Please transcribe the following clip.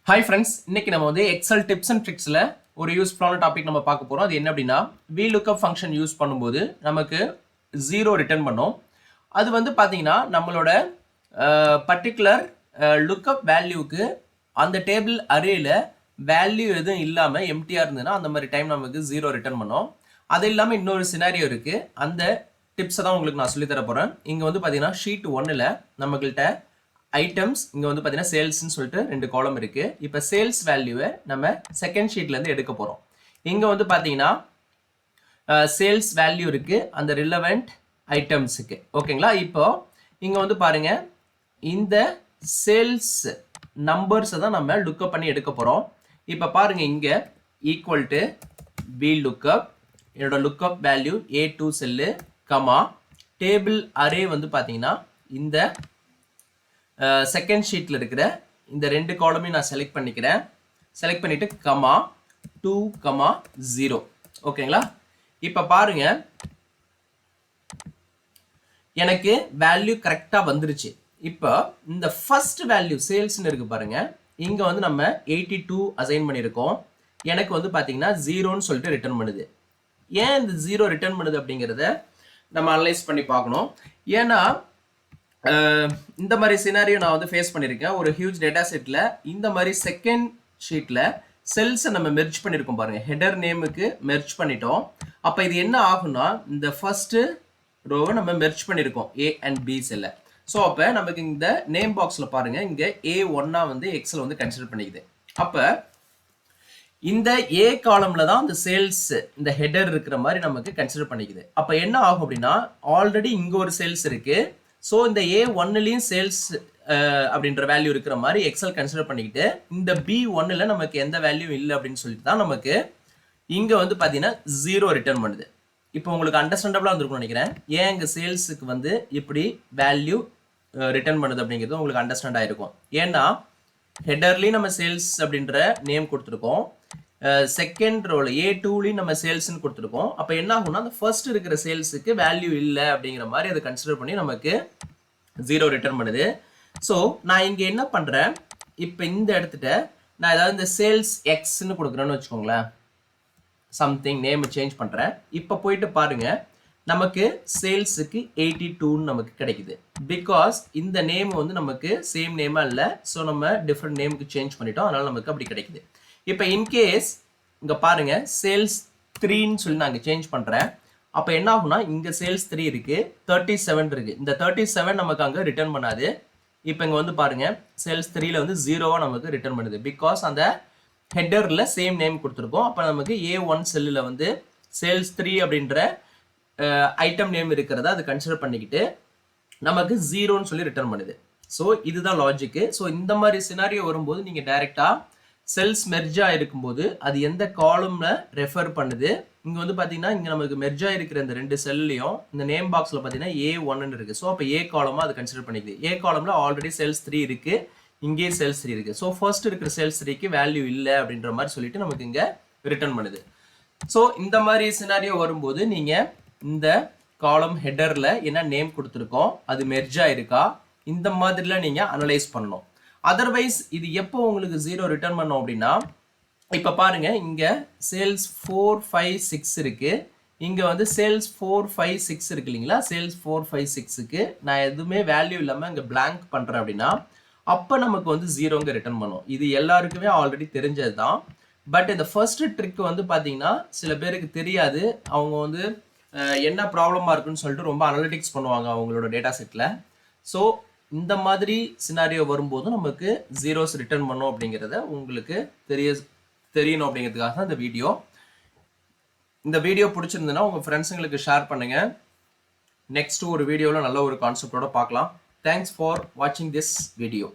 Hi friends, இன்னைக்கு நம்ம வந்து Excel tips and tricksல ஒரு யூஸ்ஃபுல்லான டாபிக் நம்ம பார்க்க போறோம். அது என்ன அப்படின்னா VLOOKUP function யூஸ் பண்ணும்போது நமக்கு 0 ரிட்டர்ன் பண்ணும். அது வந்து பாத்தீங்கன்னா நம்மளோட பர்టిక్యులர் lookup வேல்யூக்கு அந்த டேபிள் அரேல வேல்யூ எதுவும் இல்லாம எம்டியா இருந்ததுன்னா அந்த மாதிரி டைம் நமக்கு 0 ரிட்டர்ன் பண்ணும். அது இல்லாம இன்னொரு சினாரியோ இருக்கு. அந்த டிப்ஸை தான் உங்களுக்கு நான் சொல்லி தர போறேன். இங்க வந்து பாத்தீங்கன்னா ஷீட் 1ல நம்மகிட்ட ஐட்டம்ஸ் இங்க வந்து பாத்தீங்கன்னா சேல்ஸ்னு சொல்லிட்டு ரெண்டு காலம் இருக்கு. இப்போ சேல்ஸ் வேல்யூவை நம்ம செகண்ட் ஷீட்ல இருந்து எடுக்க போறோம். இங்க வந்து பாத்தீங்கன்னா சேல்ஸ் வேல்யூ இருக்கு அந்த ரிலவெண்ட் ஐட்டம்ஸுக்கு. ஓகேங்களா? இப்போ இங்க வந்து பாருங்க இந்த சேல்ஸ் நம்பர்ஸை தான் நம்ம லுக்கப் பண்ணி எடுக்க போறோம். இப்போ பாருங்க இங்க ஈக்குவல் டு VLOOKUP என்னோட lookup value A2 cell comma table array வந்து பாத்தீங்கன்னா இந்த செகண்ட் ஷீட்ல இருக்கிற இந்த ரெண்டு காலமையும் நான் செலக்ட் பண்ணிக்கிறேன். செலக்ட் பண்ணிட்டு கமா 2 கமா 0. ஓகேங்களா? இப்ப பாருங்க எனக்கு வேல்யூ கரெக்டா வந்துருச்சு. இப்போ இந்த ஃபர்ஸ்ட் வேல்யூ சேல்ஸ்னு இருக்கு பாருங்க. இங்க வந்து நம்ம 82 அசைன் பண்ணியிருக்கோம். எனக்கு வந்து பாத்தீங்கன்னா 0ன்னு சொல்லிட்டு ரிட்டர்ன் பண்ணுது. ஏன் இந்த 0 ரிட்டர்ன் பண்ணுது அப்படிங்கிறத நம்ம அனலைஸ் பண்ணி பார்க்கணும். ஏன்னா இந்த மாதிரி சினாரியோ நான் வந்து ஃபேஸ் பண்ணியிருக்கேன். ஒரு ஹியூஜ் டேட்டா செட்டில் இந்த மாதிரி செகண்ட் ஷீட்டில் செல்ஸை நம்ம மெர்ஜ் பண்ணியிருக்கோம் பாருங்க. ஹெடர் நேமுக்கு மெர்ஜ் பண்ணிட்டோம். அப்போ இது என்ன ஆகும்னா இந்த ஃபர்ஸ்ட் ரோவை நம்ம மெர்ஜ் பண்ணியிருக்கோம் A and B செல்ல. ஸோ அப்போ நமக்கு இந்த நேம் பாக்ஸில் பாருங்க இங்கே A1 வந்து எக்ஸல் வந்து கன்சிடர் பண்ணிக்குது. அப்போ இந்த A காலம்ல தான் இந்த சேல்ஸ் இந்த ஹெடர் இருக்கிற மாதிரி நமக்கு கன்சிடர் பண்ணிக்குது. அப்போ என்ன ஆகும் அப்படின்னா ஆல்ரெடி இங்கே ஒரு சேல்ஸ் இருக்கு. ஸோ இந்த A1லையும் சேல்ஸ் அப்படின்ற வேல்யூ இருக்கிற மாதிரி எக்ஸல் கன்சிடர் பண்ணிக்கிட்டு இந்த B1ல நமக்கு எந்த வேல்யூ இல்லை அப்படின்னு சொல்லிட்டு தான் நமக்கு இங்க வந்து பார்த்தீங்கன்னா 0 ரிட்டர்ன் பண்ணுது. இப்போ உங்களுக்கு அண்டர்ஸ்டாண்டபிளா இருந்திருக்கும்னு நினைக்கிறேன். ஏன் இங்கே சேல்ஸுக்கு வந்து இப்படி வேல்யூ ரிட்டர்ன் பண்ணுது அப்படிங்கிறது உங்களுக்கு அண்டர்ஸ்டாண்ட் ஆயிருக்கும். ஏன்னா ஹெடர்லையும் நம்ம சேல்ஸ் அப்படின்ற நேம் கொடுத்துருக்கோம். செகண்ட் ரோல A2லையும் நம்ம சேல்ஸ்ன்னு கொடுத்துருக்கோம். அப்போ என்ன ஆகும்னா அந்த ஃபர்ஸ்ட் இருக்கிற சேல்ஸுக்கு வேல்யூ இல்லை அப்படிங்கிற மாதிரி அதை கன்சிடர் பண்ணி நமக்கு 0 ரிட்டர்ன் பண்ணுது. ஸோ நான் இங்கே என்ன பண்ணுறேன், இப்போ இந்த இடத்துல நான் ஏதாவது இந்த சேல்ஸ் எக்ஸ்ன்னு கொடுக்குறேன்னு வச்சுக்கோங்களேன். சம்திங் நேம் சேஞ்ச் பண்ணுறேன். இப்போ போயிட்டு பாருங்க நமக்கு சேல்ஸுக்கு 82ன்னு நமக்கு கிடைக்குது. பிகாஸ் இந்த நேம் வந்து நமக்கு சேம் நேமாக இல்லை. ஸோ நம்ம டிஃப்ரெண்ட் நேமுக்கு சேஞ்ச் பண்ணிட்டோம். அதனால நமக்கு அப்படி கிடைக்குது. இப்போ இன்கேஸ் இங்கே பாருங்க சேல்ஸ் 3ன்னு சொல்லி நான் இங்கே சேஞ்ச் பண்ணுறேன். அப்போ என்ன ஆகும்னா இங்கே சேல்ஸ் 3 இருக்கு, 37 இருக்கு. இந்த 37 நமக்கு அங்கே ரிட்டர்ன் பண்ணாது. இப்போ இங்கே வந்து பாருங்க சேல்ஸ் 3ல வந்து 0வா நமக்கு ரிட்டர்ன் பண்ணுது. பிகாஸ் அந்த ஹெட்டரில் சேம் நேம் கொடுத்துருக்கோம். அப்போ நமக்கு A1 செல்லில் வந்து சேல்ஸ் 3 அப்படின்ற ஐட்டம் நேம் இருக்கிறத அது கன்சிடர் பண்ணிக்கிட்டு நமக்கு 0ன்னு சொல்லி ரிட்டர்ன் பண்ணுது. ஸோ இதுதான் லாஜிக்கு. ஸோ இந்த மாதிரி சினாரியோ வரும்போது நீங்கள் டைரெக்டாக செல்ஸ் மெர்ஜா இருக்கும்போது அது எந்த காலம்ல ரெஃபர் பண்ணுது. இங்க வந்து பாத்தீங்கன்னா இங்க நமக்கு மெர்ஜா இருக்கிற இந்த ரெண்டு செல்லையும் இந்த நேம் பாக்ஸ்ல பாத்தீங்கன்னா A1ன்னு இருக்கு. ஸோ அப்போ A காலமா அது கன்சிடர் பண்ணிக்குது. A காலம்ல ஆல்ரெடி சேல்ஸ் 3 இருக்கு, இங்கே சேல்ஸ் 3 இருக்கு. ஸோ ஃபர்ஸ்ட் இருக்கிற சேல்ஸ் 3க்கு வேல்யூ இல்லை அப்படின்ற மாதிரி சொல்லிட்டு நமக்கு இங்க ரிட்டர்ன் பண்ணுது. ஸோ இந்த மாதிரி சினாரியோ வரும்போது நீங்க இந்த காலம் ஹெடர்ல என்ன நேம் கொடுத்துருக்கோம் அது மெர்ஜா இருக்கா இந்த மாதிரிலாம் நீங்க அனலைஸ் பண்ணணும். அதர்வைஸ் இது எப்போ உங்களுக்கு 0 ரிட்டர்ன் பண்ணோம் அப்படின்னா இப்போ பாருங்க இங்க சேல்ஸ் 4, 5, 6 இருக்கு. இங்க வந்து சேல்ஸ் 4, 5, 6 இருக்கு இல்லைங்களா? சேல்ஸ் 4, 5, 6க்கு நான் எதுவுமே வேல்யூ இல்லாம இங்க பிளாங்க் பண்றேன் அப்படின்னா அப்ப நமக்கு வந்து 0ங்க ரிட்டர்ன் பண்ணும். இது எல்லாருக்குமே ஆல்ரெடி தெரிஞ்சது தான். பட் இந்த ஃபர்ஸ்ட் ட்ரிக் வந்து பாத்தீங்கன்னா சில பேருக்கு தெரியாது. அவங்க வந்து என்ன ப்ராப்ளமா இருக்குன்னு சொல்லிட்டு ரொம்ப அனலிட்டிக்ஸ் பண்ணுவாங்க அவங்களோட டேட்டா செட்ல. ஸோ இந்த மாதிரி சினாரியோ வரும்போது நமக்கு 0s ரிட்டர்ன் பண்ணும் அப்படிங்கிறத உங்களுக்கு தெரியணும் அப்படிங்கிறதுக்காக தான் இந்த வீடியோ. இந்த வீடியோ பிடிச்சிருந்ததுன்னா உங்க ஃப்ரெண்ட்ஸுங்களுக்கு ஷேர் பண்ணுங்க. நெக்ஸ்ட் ஒரு வீடியோவில் நல்ல ஒரு கான்செப்டோட பார்க்கலாம். தேங்க்ஸ் ஃபார் வாட்சிங் திஸ் வீடியோ.